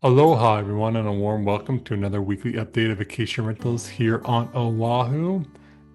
Aloha, everyone, and a warm welcome to another weekly update of vacation rentals here on Oahu.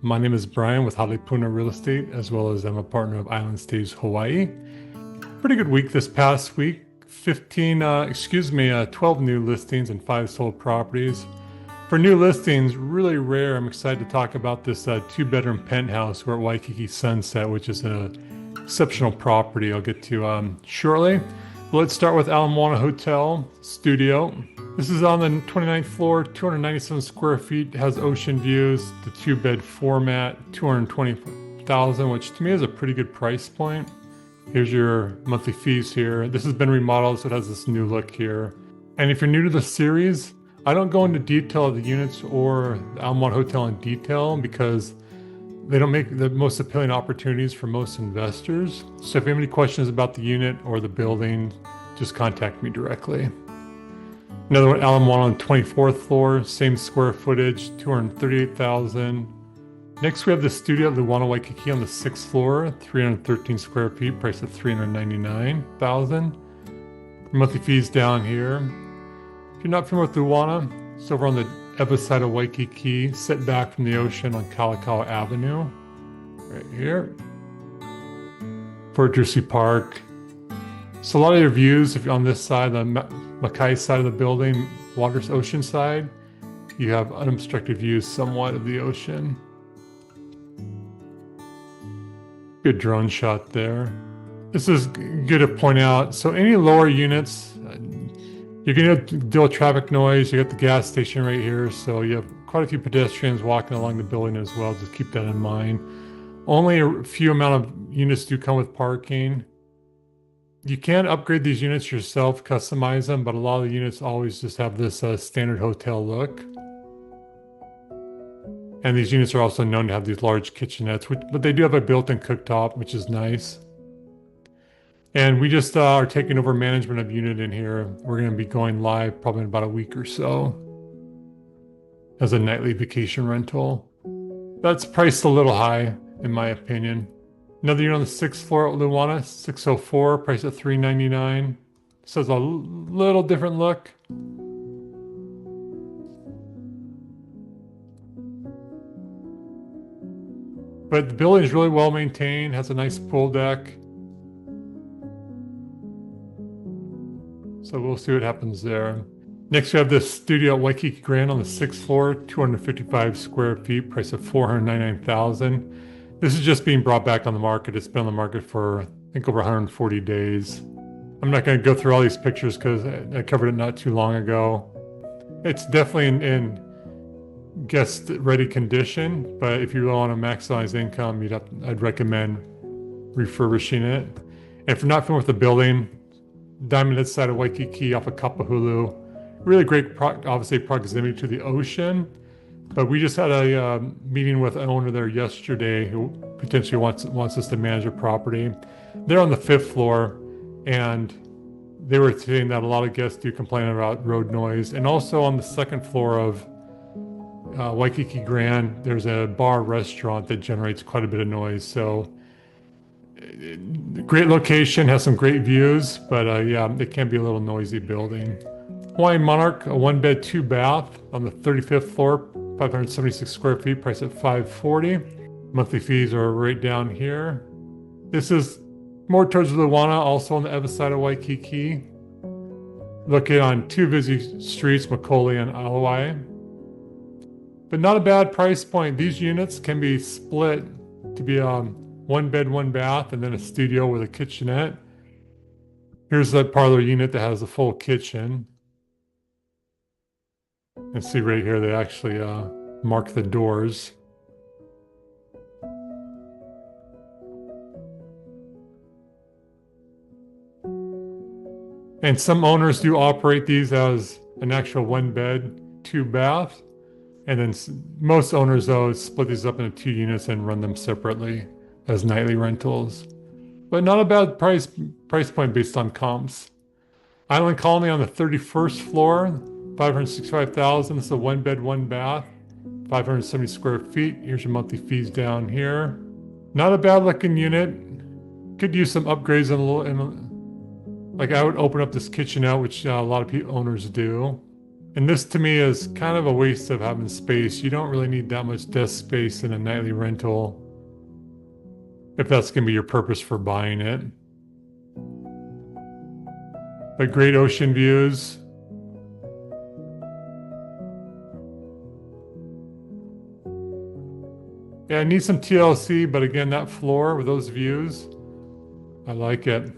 My name is Bryan with Halepuna Real Estate, as well as I'm a partner of Island Stays Hawaii. Pretty good week this past week. 12 new listings and 5 sold properties. For new listings, really rare. I'm excited to talk about this 2-bedroom penthouse. We're at Waikiki Sunset, which is an exceptional property I'll get to shortly. Let's start with Moana Hotel Studio. This is on the 29th floor, 297 square feet, has ocean views, the 2-bed format, $220,000, which to me is a pretty good price point. Here's your monthly fees here. This has been remodeled, so it has this new look here. And if you're new to the series, I don't go into detail of the units or the Moana Hotel in detail because they don't make the most appealing opportunities for most investors. So if you have any questions about the unit or the building, just contact me directly. Another one, Moana on the 24th floor, same square footage, $238,000. Next, we have the studio at Luana Waikiki on the 6th floor, 313 square feet, priced at $399,000. Monthly fees down here. If you're not familiar with Luana, it's over on the other side of Waikiki, set back from the ocean on Kalakaua Avenue, right here. Fortressy Park. So a lot of your views, if you're on this side, the Makai side of the building, water's ocean side, you have unobstructed views somewhat of the ocean. Good drone shot there. This is good to point out. So any lower units, you're going to deal with traffic noise. You got the gas station right here, so you have quite a few pedestrians walking along the building as well. Just keep that in mind. Only a few amount of units do come with parking. You can upgrade these units yourself, customize them, but a lot of the units always just have this standard hotel look. And these units are also known to have these large kitchenettes, but they do have a built-in cooktop, which is nice. And we just are taking over management of unit in here. We're going to be going live probably in about a week or so as a nightly vacation rental. That's priced a little high, in my opinion. Another unit on the 6th floor at Luana, 604, priced at $399. So it's a little different look. But the building is really well maintained, has a nice pool deck. So we'll see what happens there. Next, we have this studio at Waikiki Grand on the 6th floor, 255 square feet, price of $499,000. This is just being brought back on the market. It's been on the market for, I think, over 140 days. I'm not going to go through all these pictures because I covered it not too long ago. It's definitely in guest-ready condition, but if you really want to maximize income, I'd recommend refurbishing it. And if you're not familiar with the building, Diamond Head side of Waikiki off of Kapahulu. Really great, obviously, proximity to the ocean. But we just had a meeting with an owner there yesterday who potentially wants us to manage a property. They're on the 5th floor, and they were saying that a lot of guests do complain about road noise. And also on the 2nd floor of Waikiki Grand, there's a bar restaurant that generates quite a bit of noise. So great location, has some great views, but yeah, it can be a little noisy building. Hawaiian Monarch, a 1-bed, 2-bath on the 35th floor, 576 square feet, priced at $540. Monthly fees are right down here. This is more towards Luana, also on the other side of Waikiki. Located on 2 busy streets, Macaulay and Hawaii. But not a bad price point. These units can be split to be 1 bed, 1 bath, and then a studio with a kitchenette. Here's the parlor unit that has a full kitchen. And see right here, they actually mark the doors. And some owners do operate these as an actual 1 bed, 2 bath. And then most owners, though, split these up into 2 units and run them separately as nightly rentals. But not a bad price point based on comps. Island Colony on the 31st floor, $565,000. This is a 1 bed, 1 bath, 570 square feet. Here's your monthly fees down here. Not a bad looking unit. Could use some upgrades in Like I would open up this kitchenette, which a lot of owners do. And this to me is kind of a waste of having space. You don't really need that much desk space in a nightly rental if that's going to be your purpose for buying it. But great ocean views. Yeah, I need some TLC, but again, that floor with those views, I like it.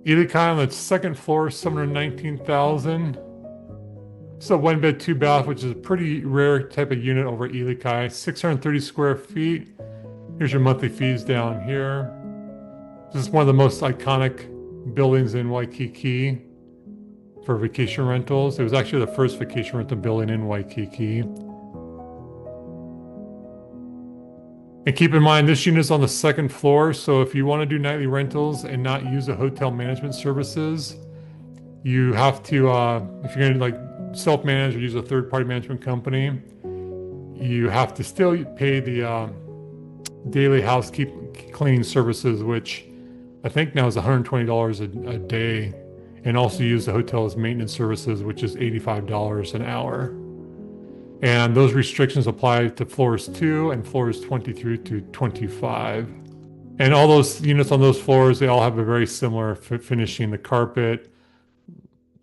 Ilikai on the second floor, 719,000. It's a 1-bed, 2-bath, which is a pretty rare type of unit over at Ilikai. 630 square feet. Here's your monthly fees down here. This is one of the most iconic buildings in Waikiki for vacation rentals. It was actually the first vacation rental building in Waikiki. And keep in mind, this unit is on the second floor, so if you want to do nightly rentals and not use the hotel management services, you have to, if you're going to like self-manage or use a third-party management company, you have to still pay the daily housekeeping cleaning services, which I think now is $120 a day, and also use the hotel's maintenance services, which is $85 an hour. And those restrictions apply to floors 2 and floors 23 to 25. And all those units on those floors, they all have a very similar finishing. The carpet,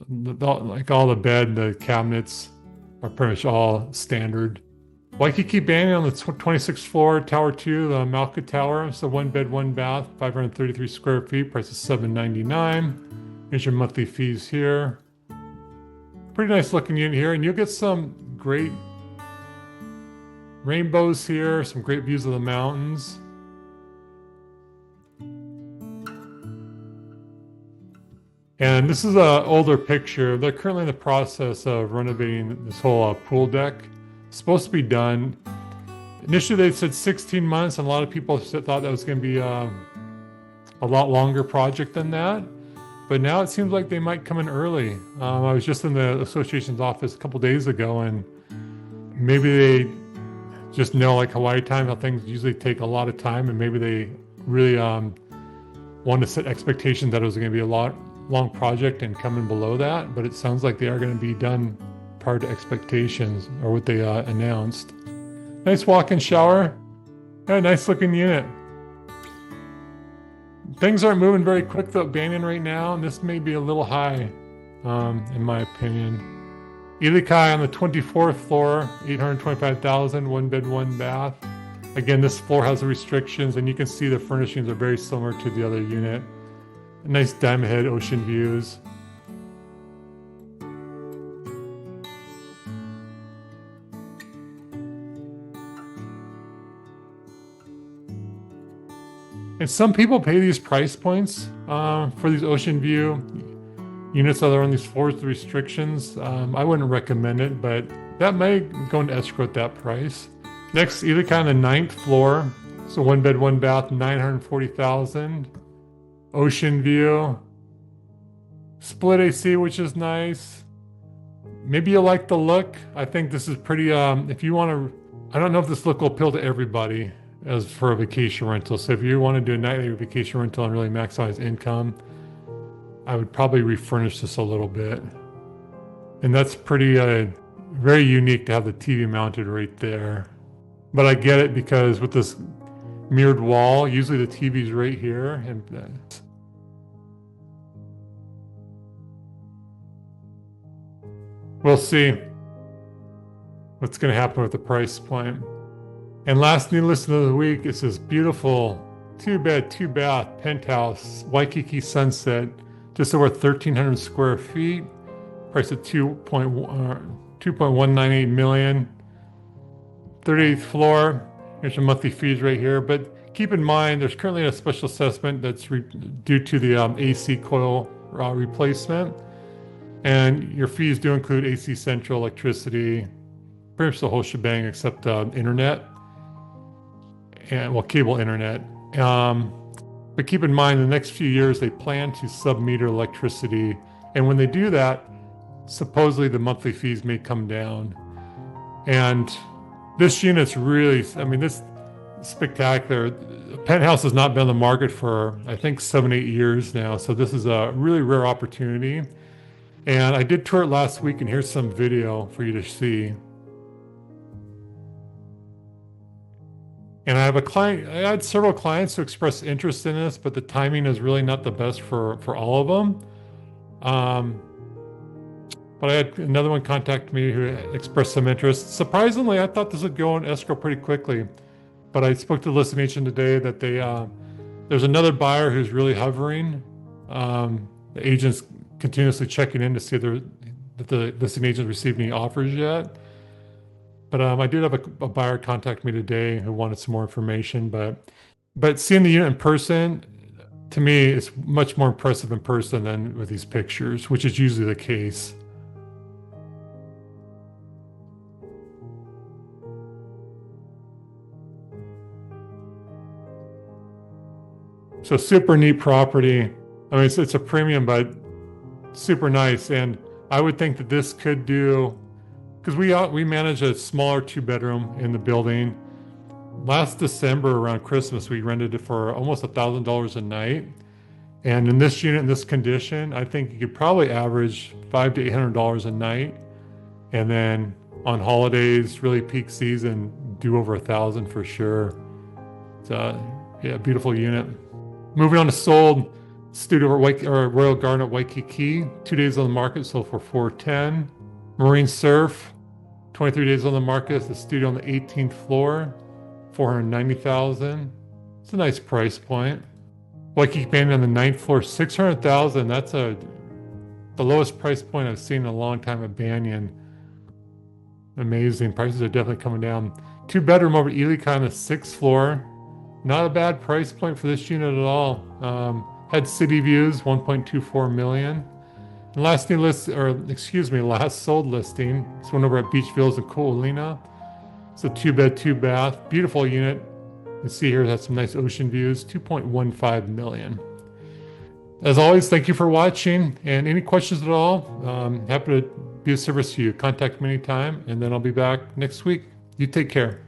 like all the bed, the cabinets are pretty much all standard. Waikiki Banyan on the 26th floor, Tower 2, the Malka Tower. So 1-bed, 1-bath, 533 square feet, price is $799. Here's your monthly fees here. Pretty nice looking unit here, and you'll get some great rainbows here, some great views of the mountains. And this is an older picture. They're currently in the process of renovating this whole pool deck. It's supposed to be done. Initially they said 16 months, and a lot of people thought that was going to be a lot longer project than that. But now it seems like they might come in early. I was just in the association's office a couple days ago, and maybe they just know, like Hawaii time, how things usually take a lot of time, and maybe they really want to set expectations that it was going to be a long project and come in below that. But it sounds like they are going to be done prior to expectations, or what they announced. Nice walk-in shower. Yeah, nice looking unit. Things aren't moving very quick though at Banyan right now, and this may be a little high, in my opinion. Ilikai on the 24th floor, 825,000, 1-bed, 1-bath. Again, this floor has the restrictions, and you can see the furnishings are very similar to the other unit. Nice diamond head ocean views. And some people pay these price points for these ocean view units that are on these floors with restrictions. I wouldn't recommend it, but that may go into escrow at that price. Next, Ilikai on the 9th floor. So 1-bed, 1-bath, 940,000. Ocean view. Split AC, which is nice. Maybe you like the look. I think this is pretty, if you want to, I don't know if this look will appeal to everybody as for a vacation rental. So if you want to do a nightly vacation rental and really maximize income, I would probably refurnish this a little bit. And that's pretty, very unique to have the TV mounted right there. But I get it, because with this mirrored wall, usually the TV's right here. And we'll see what's going to happen with the price point. And last new listing of the week is this beautiful 2-bed, 2-bath penthouse, Waikiki Sunset, just over 1,300 square feet, priced at $2.198 million. 38th floor. Here's your monthly fees right here. But keep in mind, there's currently a special assessment that's due to the AC coil replacement. And your fees do include AC Central, electricity, pretty much the whole shebang except internet. And well, cable internet. But keep in mind, the next few years, they plan to sub-meter electricity. And when they do that, supposedly the monthly fees may come down. And this unit's really, I mean, this spectacular. Penthouse has not been on the market for, I think, 7, 8 years now. So this is a really rare opportunity. And I did tour it last week, and here's some video for you to see. And I have a client, I had several clients who expressed interest in this, but the timing is really not the best for all of them. But I had another one contact me who expressed some interest. Surprisingly, I thought this would go in escrow pretty quickly. But I spoke to the listing agent today that there's another buyer who's really hovering. The agent's continuously checking in to see that the listing agent received any offers yet. But I did have a buyer contact me today who wanted some more information. But seeing the unit in person, to me, it's much more impressive in person than with these pictures, which is usually the case. So super neat property. I mean, it's a premium, but super nice. And I would think that this could do, because we manage a smaller 2-bedroom in the building. Last December around Christmas, we rented it for almost $1,000 a night. And in this unit, in this condition, I think you could probably average $500 to $800 a night. And then on holidays, really peak season, do over $1,000 for sure. It's a beautiful unit. Moving on to sold, studio or Royal Garden at Waikiki, 2 days on the market, sold for $410. Marine Surf, 23 days on the market. It's the studio on the 18th floor, $490,000. It's a nice price point. Waikiki Banyan on the 9th floor, $600,000. That's the lowest price point I've seen in a long time at Banyan. Amazing. Prices are definitely coming down. 2-bedroom over Ilika on the 6th floor. Not a bad price point for this unit at all. Had city views, $1.24 million. And last sold listing. This one over at Beach Villas in Ku'ulina. It's a 2-bed, 2-bath, beautiful unit. You can see here it has some nice ocean views, $2.15 million. As always, thank you for watching. And any questions at all, happy to be of service to you. Contact me anytime, and then I'll be back next week. You take care.